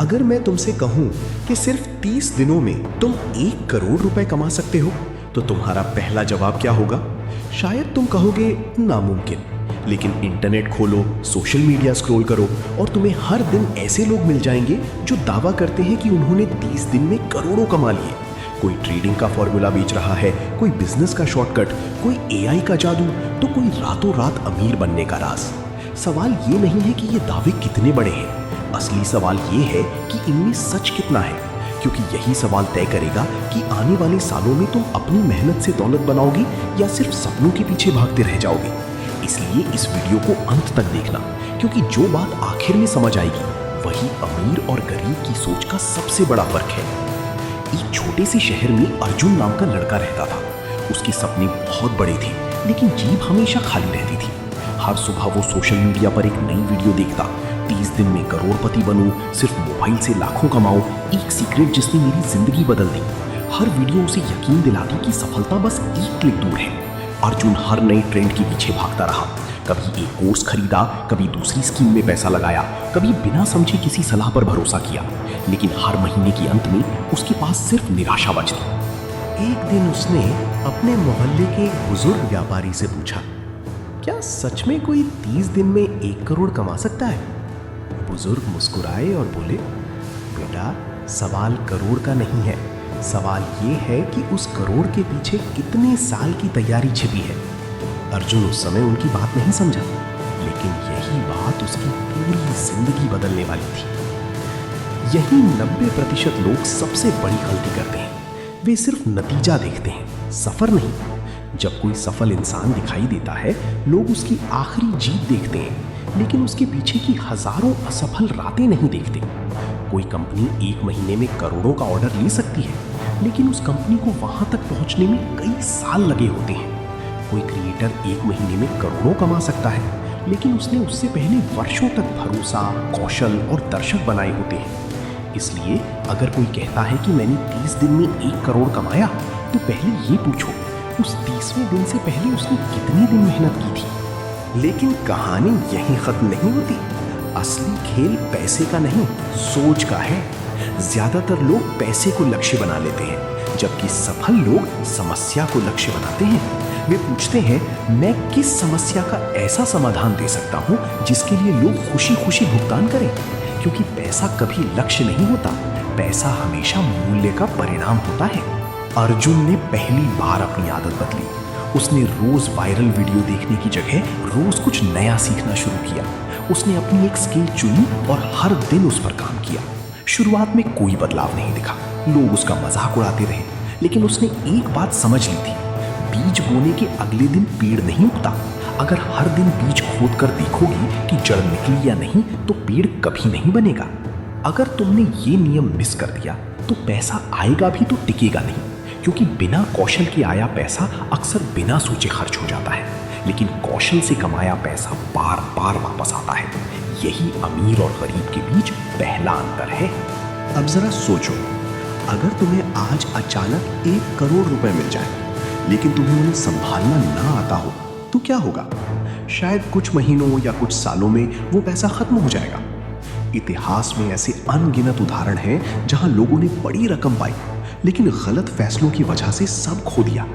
अगर मैं तुमसे कहूं कि सिर्फ 30 दिनों में तुम 1 करोड़ रुपए कमा सकते हो, तो तुम्हारा पहला जवाब क्या होगा? शायद तुम कहोगे नामुमकिन। लेकिन इंटरनेट खोलो, सोशल मीडिया स्क्रॉल करो और तुम्हें हर दिन ऐसे लोग मिल जाएंगे जो दावा करते हैं कि उन्होंने 30 दिन में करोड़ों कमा लिए। कोई ट्रेडिंग का फॉर्मूला बेच रहा है, कोई बिजनेस का शॉर्टकट, कोई एआई का जादू, तो कोई रातों रात अमीर बनने का राज। सवाल ये नहीं है कि ये दावे कितने बड़े हैं, असली सवाल ये है कि इनमें सच कितना है, क्योंकि यही सवाल तय करेगा कि आने वाले सालों में तुम अपनी मेहनत से दौलत बनाओगे या सिर्फ सपनों के पीछे भागते रह जाओगे। इसलिए इस वीडियो को अंत तक देखना, क्योंकि जो बात आखिर में समझ आएगी वही अमीर और गरीब की सोच का सबसे बड़ा फर्क है। एक छोटे से शहर में अर्जुन नाम का लड़का रहता था। उसके सपने बहुत बड़े थे, लेकिन जेब हमेशा खाली रहती थी। हर सुबह वो सोशल मीडिया पर एक नई वीडियो देखता, 30 दिन में करोड़पति बनूं, सिर्फ मोबाइल से लाखों कमाऊं, एक सीक्रेट जिसने मेरी जिंदगी बदल दी। हर वीडियो उसे यकीन दिलाती कि सफलता बस एक क्लिक दूर है। अर्जुन हर नए ट्रेंड के पीछे भागता रहा। कभी एक कोर्स खरीदा, कभी दूसरी स्कीम में पैसा लगाया, कभी बिना समझे किसी सलाह पर भरोसा किया, लेकिन हर महीने के अंत में उसके पास सिर्फ निराशा बचती। एक दिन उसने अपने मोहल्ले के एक बुजुर्ग व्यापारी से पूछा, क्या सच में कोई 30 दिन में 1 करोड़ कमा सकता है? बुजुर्ग मुस्कुराए और बोले, बेटा, सवाल करोड़ का नहीं है, सवाल ये है कि उस करोड़ के पीछे कितने साल की तैयारी छिपी है। अर्जुन उस समय उनकी बात नहीं समझा, लेकिन यही बात उसकी पूरी जिंदगी बदलने वाली थी। यही 90% लोग सबसे बड़ी गलती करते हैं। वे सिर्फ नतीजा देखते हैं, सफर नहीं। जब कोई सफल इंसान दिखाई देता है, लोग उसकी आखिरी जीत देखते हैं, लेकिन उसके पीछे की हजारों असफल रातें नहीं देखते। कोई कंपनी 1 महीने में करोड़ों का ऑर्डर ले सकती है, लेकिन उस कंपनी को वहां तक पहुंचने में कई साल लगे होते हैं। कोई क्रिएटर 1 महीने में करोड़ों कमा सकता है, लेकिन उसने उससे पहले वर्षों तक भरोसा, कौशल और दर्शक बनाए होते हैं। इसलिए अगर कोई कहता है कि मैंने 30 दिन में 1 करोड़ कमाया, तो पहले ये पूछो, उस 30वें दिन से पहले उसने कितने दिन मेहनत की थी। लेकिन कहानी यहीं खत्म नहीं होती। असली खेल पैसे का नहीं, सोच का है। ज्यादातर लोग पैसे को लक्ष्य बना लेते हैं, जबकि सफल लोग समस्या को लक्ष्य बनाते हैं। वे पूछते हैं, मैं किस समस्या का ऐसा समाधान दे सकता हूं जिसके लिए लोग खुशी खुशी भुगतान करें। क्योंकि पैसा कभी लक्ष्य नहीं होता, पैसा हमेशा मूल्य का परिणाम होता है। अर्जुन ने पहली बार अपनी आदत बदली। उसने रोज वायरल वीडियो देखने की जगह रोज कुछ नया सीखना शुरू किया। उसने अपनी एक स्किल चुनी और हर दिन उस पर काम किया। शुरुआत में कोई बदलाव नहीं दिखा, लोग उसका मजाक उड़ाते रहे, लेकिन उसने एक बात समझ ली थी, बीज बोने के अगले दिन पेड़ नहीं उगता। अगर हर दिन बीज खोद कर देखोगी कि जड़ निकली या नहीं, तो पेड़ कभी नहीं बनेगा। अगर तुमने ये नियम मिस कर दिया, तो पैसा आएगा भी तो टिकेगा नहीं, क्योंकि बिना कौशल के आया पैसा अक्सर बिना सोचे खर्च हो जाता है, लेकिन कौशल से कमाया पैसा बार बार वापस आता है। यही अमीर और गरीब के बीच पहला अंतर है। अब जरा सोचो, अगर तुम्हें आज अचानक 1 करोड़ रुपए मिल जाए, लेकिन तुम्हें उन्हें संभालना ना आता हो, तो क्या होगा? शायद कुछ महीनों या कुछ सालों में वो पैसा खत्म हो जाएगा। इतिहास में ऐसे अनगिनत उदाहरण हैं जहां लोगों ने बड़ी रकम पाई, लेकिन गलत फैसलों की वजह से सब खो दिया।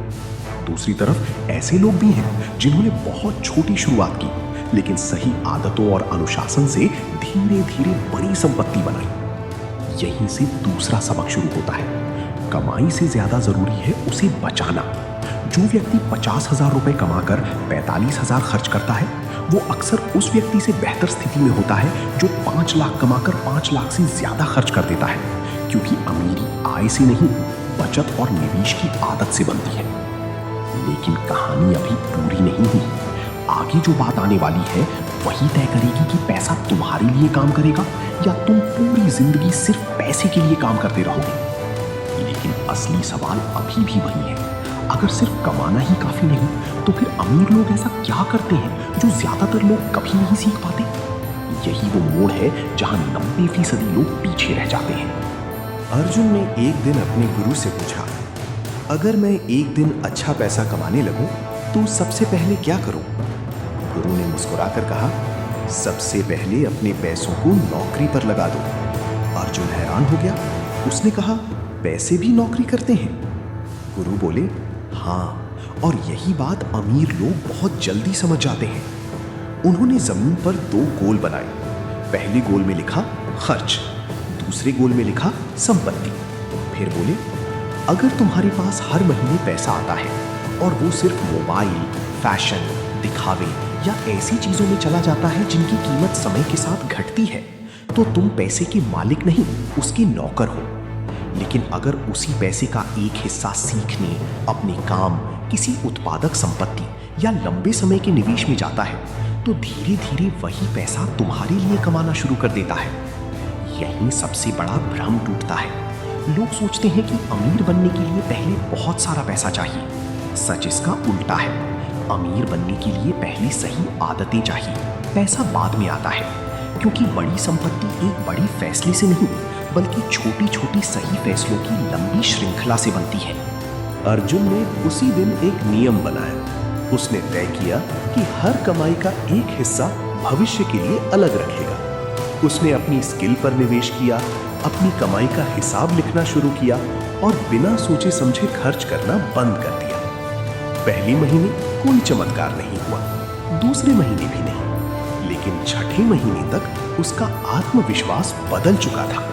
दूसरी तरफ ऐसे लोग भी हैं जिन्होंने बहुत छोटी शुरुआत की, लेकिन सही आदतों और अनुशासन से धीरे धीरे बड़ी संपत्ति बनाई। यहीं से दूसरा सबक शुरू होता है। कमाई से ज्यादा जरूरी है उसे बचाना। जो व्यक्ति 50,000 रुपए कमाकर 45,000 खर्च करता है, वो अक्सर उस व्यक्ति से बेहतर स्थिति में होता है जो 5 लाख कमाकर 5 लाख से ज्यादा खर्च कर देता है, क्योंकि अमीरी आय से नहीं, बचत और निवेश की आदत से बनती है। लेकिन कहानी अभी पूरी नहीं हुई। आगे जो बात आने वाली है वही तय करेगी कि पैसा तुम्हारे लिए काम करेगा या तुम पूरी जिंदगी सिर्फ पैसे के लिए काम करते रहोगे। लेकिन असली सवाल अभी भी वही है। अगर सिर्फ कमाना ही काफी नहीं, तो फिर अमीर लोग ऐसा क्या करते हैं जो ज्यादातर लोग कभी नहीं सीख पाते? यही वो मोड़ है जहां 90% लोग पीछे रह जाते हैं। अर्जुन ने एक दिन अपने गुरु से पूछा, अगर मैं एक दिन अच्छा पैसा कमाने लगूं, तो सबसे पहले क्या करूं? गुरु ने मुस्कुराकर कहा, सबसे पहले अपने पैसों को नौकरी पर लगा दो। अर्जुन हैरान हो गया। उसने कहा, पैसे भी नौकरी करते हैं? गुरु बोले, हाँ, और यही बात अमीर लोग बहुत जल्दी समझ जाते हैं। उन्होंने जमीन पर 2 गोल बनाए। पहले गोल में लिखा खर्च, दूसरे गोल में लिखा संपत्ति। फिर बोले, अगर तुम्हारे पास हर महीने पैसा आता है और वो सिर्फ मोबाइल, फैशन, दिखावे या ऐसी चीजों में चला जाता है जिनकी कीमत समय के साथ घटती है, तो तुम पैसे के मालिक नहीं, उसके नौकर हो। लेकिन अगर उसी पैसे का एक हिस्सा सीखने, अपने काम, किसी उत्पादक संपत्ति या लंबे समय के निवेश में जाता है, तो धीरे धीरे वही पैसा तुम्हारे लिए कमाना शुरू कर देता है। यही सबसे बड़ा भ्रम टूटता है। लोग सोचते हैं कि अमीर बनने के लिए पहले बहुत सारा पैसा चाहिए। सच इसका उल्टा है। अमीर बनने के लिए पहले सही आदतें चाहिए, पैसा बाद में आता है। क्योंकि बड़ी संपत्ति एक बड़ी फैसले से नहीं, बल्कि छोटी छोटी सही फैसलों की लंबी श्रृंखला से बनती है। अर्जुन ने उसी दिन एक नियम बनाया। उसने तय किया कि हर कमाई का एक हिस्सा भविष्य के लिए अलग रखेगा। उसने अपनी स्किल पर निवेश किया, अपनी कमाई का हिसाब लिखना शुरू किया और बिना सोचे समझे खर्च करना बंद कर दिया। पहले महीने कोई चमत्कार नहीं हुआ, दूसरे महीने भी नहीं, लेकिन छठे महीने तक उसका आत्मविश्वास बदल चुका था।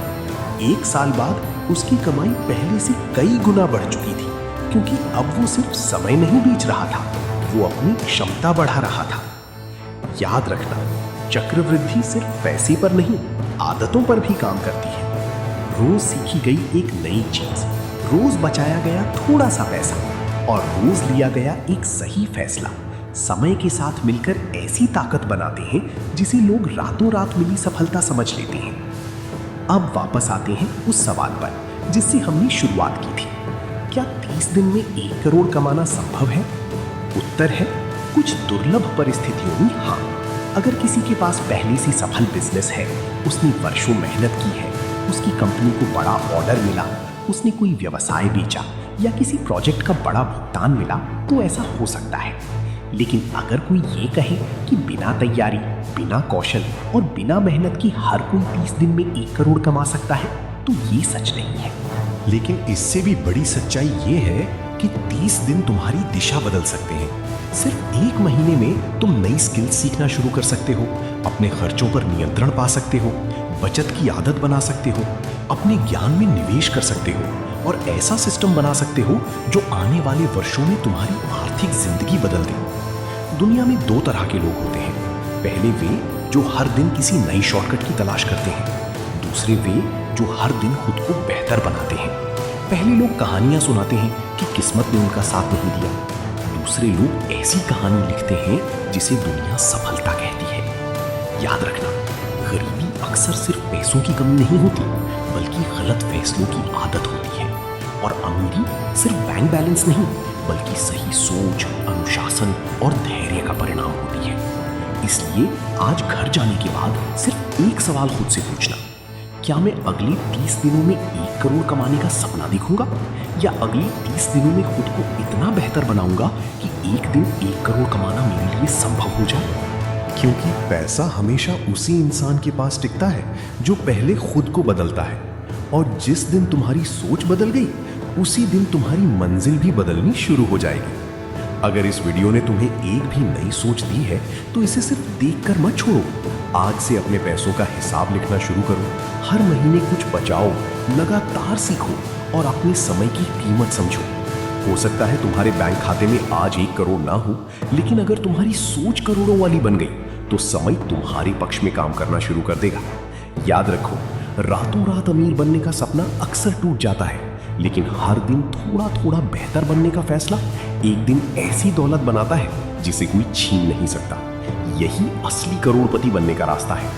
1 साल बाद उसकी कमाई पहले से कई गुना बढ़ चुकी थी, क्योंकि अब वो सिर्फ समय नहीं बेच रहा था, वो अपनी क्षमता बढ़ा रहा था। याद रखना, चक्रवृद्धि सिर्फ पैसे पर नहीं, आदतों पर भी काम करती है। रोज सीखी गई एक नई चीज, रोज बचाया गया थोड़ा सा पैसा और रोज लिया गया एक सही फैसला समय के साथ मिलकर ऐसी ताकत बनाते हैं जिसे लोग रातों रात मिली सफलता समझ लेते हैं। अब वापस आते हैं उस सवाल पर जिससे हमने शुरुआत की थी। क्या 30 दिन में 1 करोड़ कमाना संभव है? उत्तर है, कुछ दुर्लभ परिस्थितियों में हाँ। अगर किसी के पास पहले से सफल बिजनेस है, उसने वर्षों मेहनत की है, उसकी कंपनी को बड़ा ऑर्डर मिला, उसने कोई व्यवसाय बेचा या किसी प्रोजेक्ट का बड़ा भुगतान मिला, तो ऐसा हो सकता है। लेकिन अगर कोई ये कहे कि बिना तैयारी, बिना कौशल और बिना मेहनत की हर कोई 30 दिन में 1 करोड़ कमा सकता है, तो ये सच नहीं है। लेकिन इससे भी बड़ी सच्चाई ये है कि 30 दिन तुम्हारी दिशा बदल सकते हैं। सिर्फ 1 महीने में तुम नई स्किल सीखना शुरू कर सकते हो, अपने खर्चों पर नियंत्रण पा सकते हो, बचत की आदत बना सकते हो, अपने ज्ञान में निवेश कर सकते हो और ऐसा सिस्टम बना सकते हो जो आने वाले वर्षों में तुम्हारी आर्थिक जिंदगी बदल दे। दुनिया में 2 तरह के लोग होते हैं। पहले वे जो हर दिन किसी नई शॉर्टकट की तलाश करते हैं, दूसरे वे जो हर दिन खुद को बेहतर बनाते हैं। पहले लोग कहानियां सुनाते हैं कि किस्मत ने उनका साथ नहीं दिया, दूसरे लोग ऐसी कहानी लिखते हैं जिसे दुनिया सफलता कहती है। याद रखना, गरीबी अक्सर सिर्फ पैसों की कमी नहीं होती, बल्कि गलत फैसलों की आदत होती है। और अमीरी सिर्फ बैंक बैलेंस नहीं, बल्कि सही सोच, अनुशासन और धैर्य का परिणाम होती है। इसलिए आज घर जाने के बाद सिर्फ एक सवाल खुद से पूछना, क्या मैं अगले 30 दिनों में 1 करोड़ कमाने का सपना देखूंगा, या अगले 30 दिनों में खुद को इतना बेहतर बनाऊंगा कि एक दिन 1 करोड़ कमाना मेरे लिए संभव हो जाए। क्योंकि पैसा हमेशा उसी इंसान के पास टिकता है जो पहले खुद को बदलता है, और जिस दिन तुम्हारी सोच बदल गई, उसी दिन तुम्हारी मंजिल भी बदलनी शुरू हो जाएगी। अगर इस वीडियो ने तुम्हें एक भी नई सोच दी है, तो इसे सिर्फ देखकर मत छोड़ो। आज से अपने पैसों का हिसाब लिखना शुरू करो, हर महीने कुछ बचाओ, लगातार सीखो और अपने समय की कीमत समझो। हो सकता है तुम्हारे बैंक खाते में आज 1 करोड़ ना हो, लेकिन अगर तुम्हारी सोच करोड़ों वाली बन गई, तो समय तुम्हारे पक्ष में काम करना शुरू कर देगा। याद रखो, रातों रात अमीर बनने का सपना अक्सर टूट जाता है, लेकिन हर दिन थोड़ा थोड़ा बेहतर बनने का फैसला एक दिन ऐसी दौलत बनाता है जिसे कोई छीन नहीं सकता। यही असली करोड़पति बनने का रास्ता है।